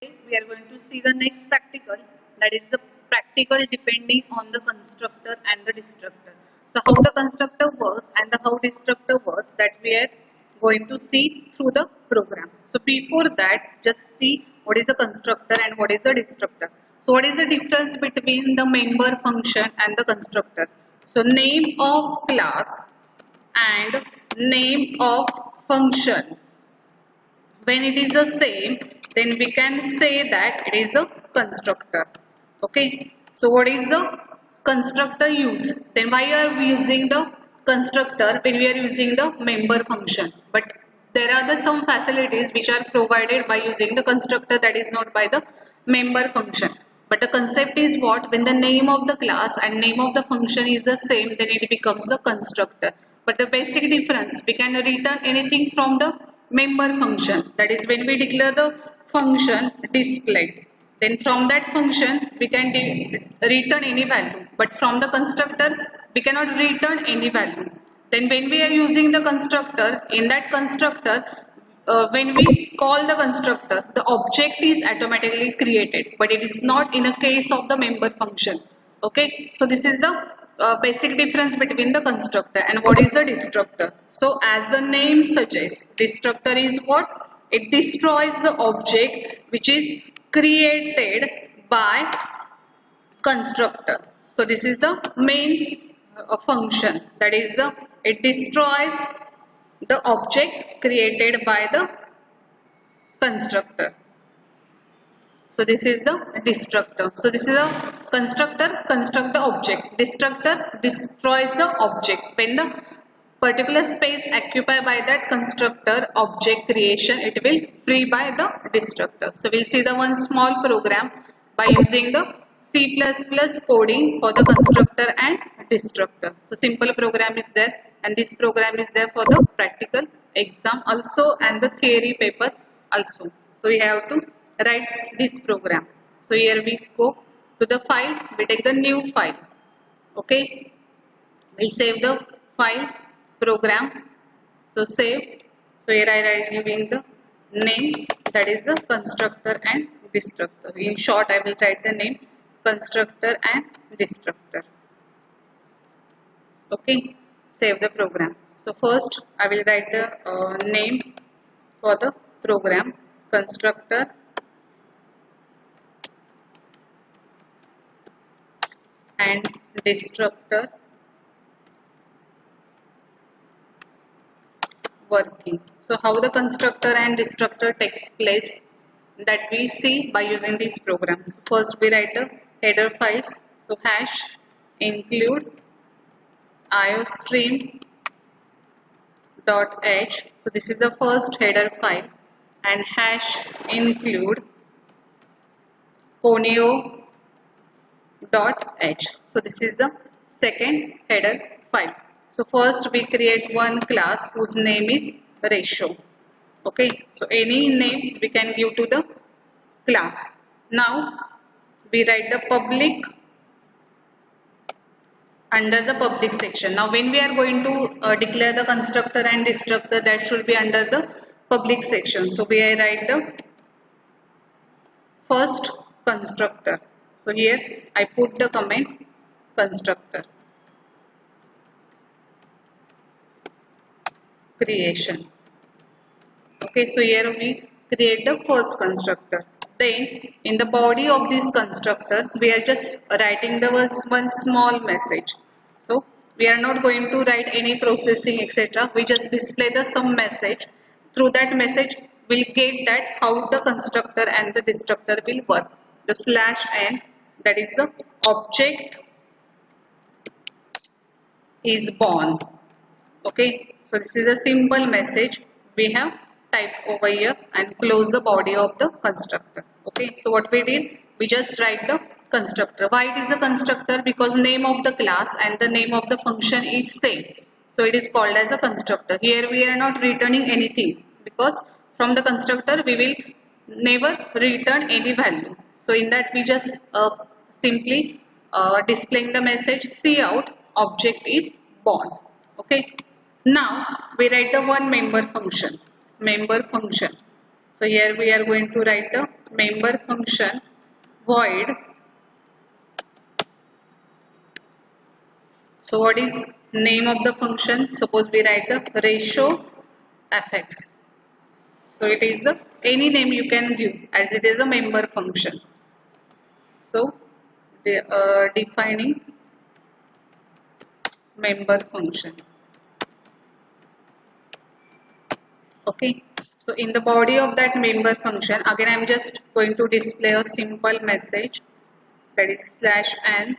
We are going to see the next practical, that is the practical depending on the constructor and the destructor. So how the constructor works and the how destructor works, that we are going to see through the program. So before that, just see what is the constructor and what is the destructor. So what is the difference between the member function and the constructor? So name of class and name of function, when it is the same, then we can say that it is a constructor. Okay, so what is the constructor use? Then why are we using the constructor when we are using the member function? But there are some facilities which are provided by using the constructor, that is not by the member function. But the concept is what, when the name of the class and name of the function is the same, then it becomes the constructor. But the basic difference, we can return anything from the member function, that is when we declare the function display, then from that function we can return any value, but from the constructor we cannot return any value. Then when we are using the constructor, in that constructor, when we call the constructor, the object is automatically created, but it is not in a case of the member function. Okay, so this is the basic difference between the constructor and what is the destructor. So as the name suggests, destructor is what? It destroys the object which is created by constructor. So this is the main function, that is it destroys the object created by the constructor. So this is the destructor. So this is a constructor construct the object. Destructor destroys the object. When the particular space occupied by that constructor object creation, it will free by the destructor. So we'll see the one small program by using the C++ coding for the constructor and destructor. So simple program is there, and this program is there for the practical exam also and the theory paper also. So we have to write this program. So here we go to the file, we take the new file. Okay, we save the file program. So save. So here I write giving the name, that is the constructor and destructor. In short, I will write the name constructor and destructor. Okay, save the program. So first I will write the name for the program, constructor and destructor working. So how the constructor and destructor takes place, that we see by using this program. So first we write the header files. So hash include iostream.h. So this is the first header file, and hash include conio.h. So this is the second header file. So first we create one class whose name is ratio. Okay, so any name we can give to the class. Now we write the public under the public section. Now when we are going to declare the constructor and destructor, that should be under the public section. So we write the first constructor. So here I put the comment constructor creation. Okay, so here we create the first constructor. Then in the body of this constructor, we are just writing the one small message. So we are not going to write any processing etc. We just display the some message. Through that message, we'll get that how the constructor and the destructor will work. The /n, that is the object is born. Okay, so this is a simple message we have typed over here, and close the body of the constructor. Okay, so what we did, we just write the constructor. Why it is a constructor? Because name of the class and the name of the function is same, so it is called as a constructor. Here we are not returning anything, because from the constructor we will never return any value. So in that we just simply displaying the message cout object is born. Okay, now we write the one member function. So here we are going to write the member function void. So what is name of the function? Suppose we write the ratio fx. So it is any name you can give as it is a member function. So defining member function. Okay. So in the body of that member function, again I am just going to display a simple message, that is slash n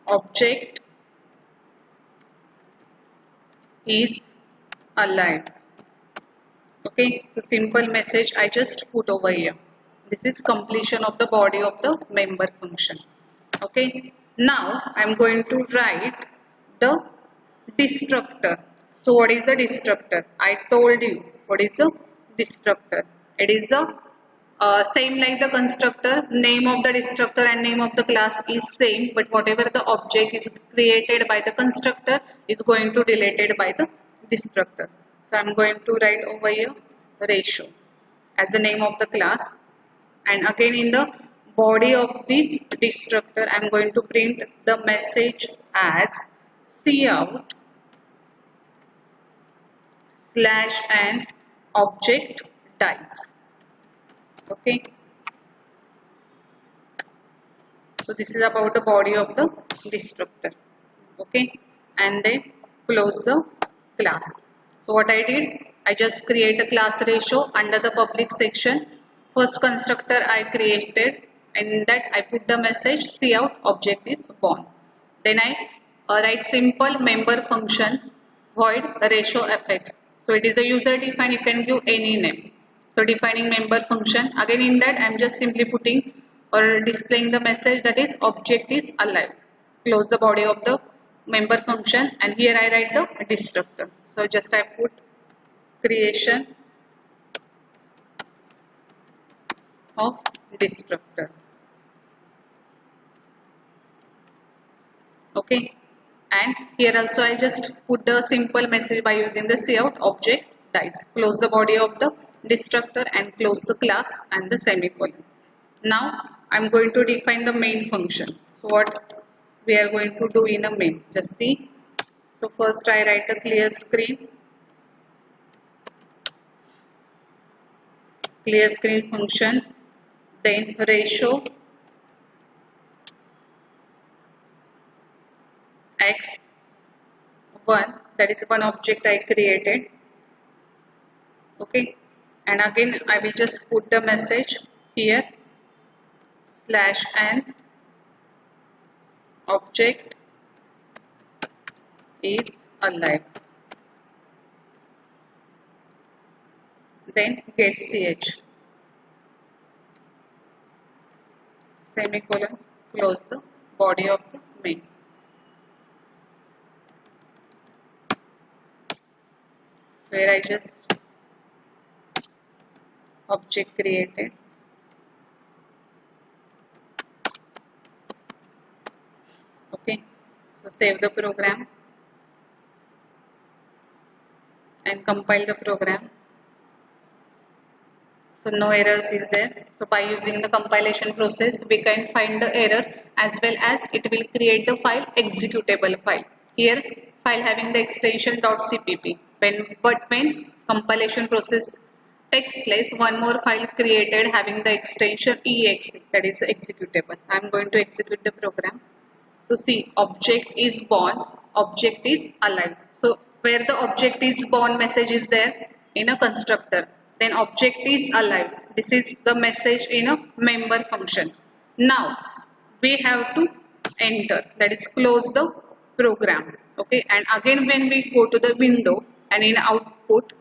object is alive. Okay, so simple message I just put over here. This is completion of the body of the member function. Okay, now I'm going to write the destructor. So what is a destructor? I told you what is a destructor. It is the same like the constructor. Name of the destructor and name of the class is same, but whatever the object is created by the constructor is going to deleted by the destructor. So I'm going to write over here ratio as the name of the class, and again in the body of this destructor I'm going to print the message as cout slash n object dies. Okay, so this is about the body of the destructor. Okay, and then close the class. So what I did, I just create a class ratio under the public section. First constructor I created, and in that I put the message cout object is born. Then I write simple member function void ratio fx. So it is a user defined, you can give any name. So defining member function, again in that I am just simply putting or displaying the message that is object is alive. Close the body of the member function, and here I write the destructor. So just I put creation of destructor. Okay, and here also I just put the simple message by using the cout object dies. Close the body of the destructor and close the class and the semicolon. Now I am going to define the main function. So what we are going to do in a main, just see. So first I write a clear screen function, then ratio x1, that is one object I created. Okay, and again I will just put the message here slash n object is alive. Then get ch semicolon, close the body of the main. So here I just object created. Okay, so save the program and compile the program. So no errors is there. So by using the compilation process we can find the error, as well as it will create the file executable file. Here file having the extension .cpp. When compilation process takes place, one more file created having the extension exe, that is executable. I am going to execute the program. So see, object is born, object is alive. So where the object is born message is there in a constructor, then object is alive. This is the message in a member function. Now we have to enter, that is close the program. Okay, and again when we go to the window and in output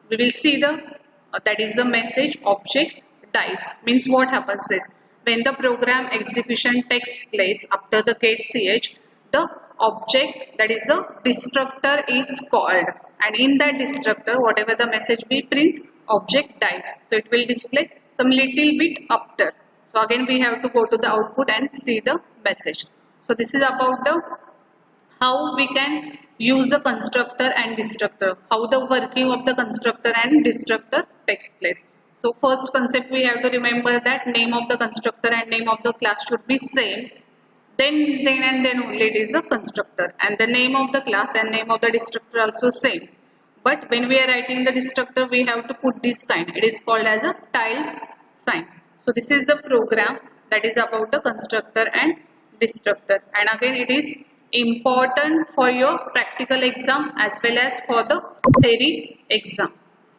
we will see the that is the message object dies. Means what happens is, when the program execution takes place after the get ch, the object, that is the destructor, is called, and in that destructor whatever the message we print, object dies. So it will display some little bit after. So again we have to go to the output and see the message. So this is about the how we can use the constructor and destructor, how the working of the constructor and destructor takes place. So first concept we have to remember that name of the constructor and name of the class should be same. Then only it is a constructor, and the name of the class and name of the destructor also same. But when we are writing the destructor, we have to put this sign. It is called as a tilde sign. So this is the program that is about the constructor and destructor. And again, it is important for your practical exam as well as for the theory exam.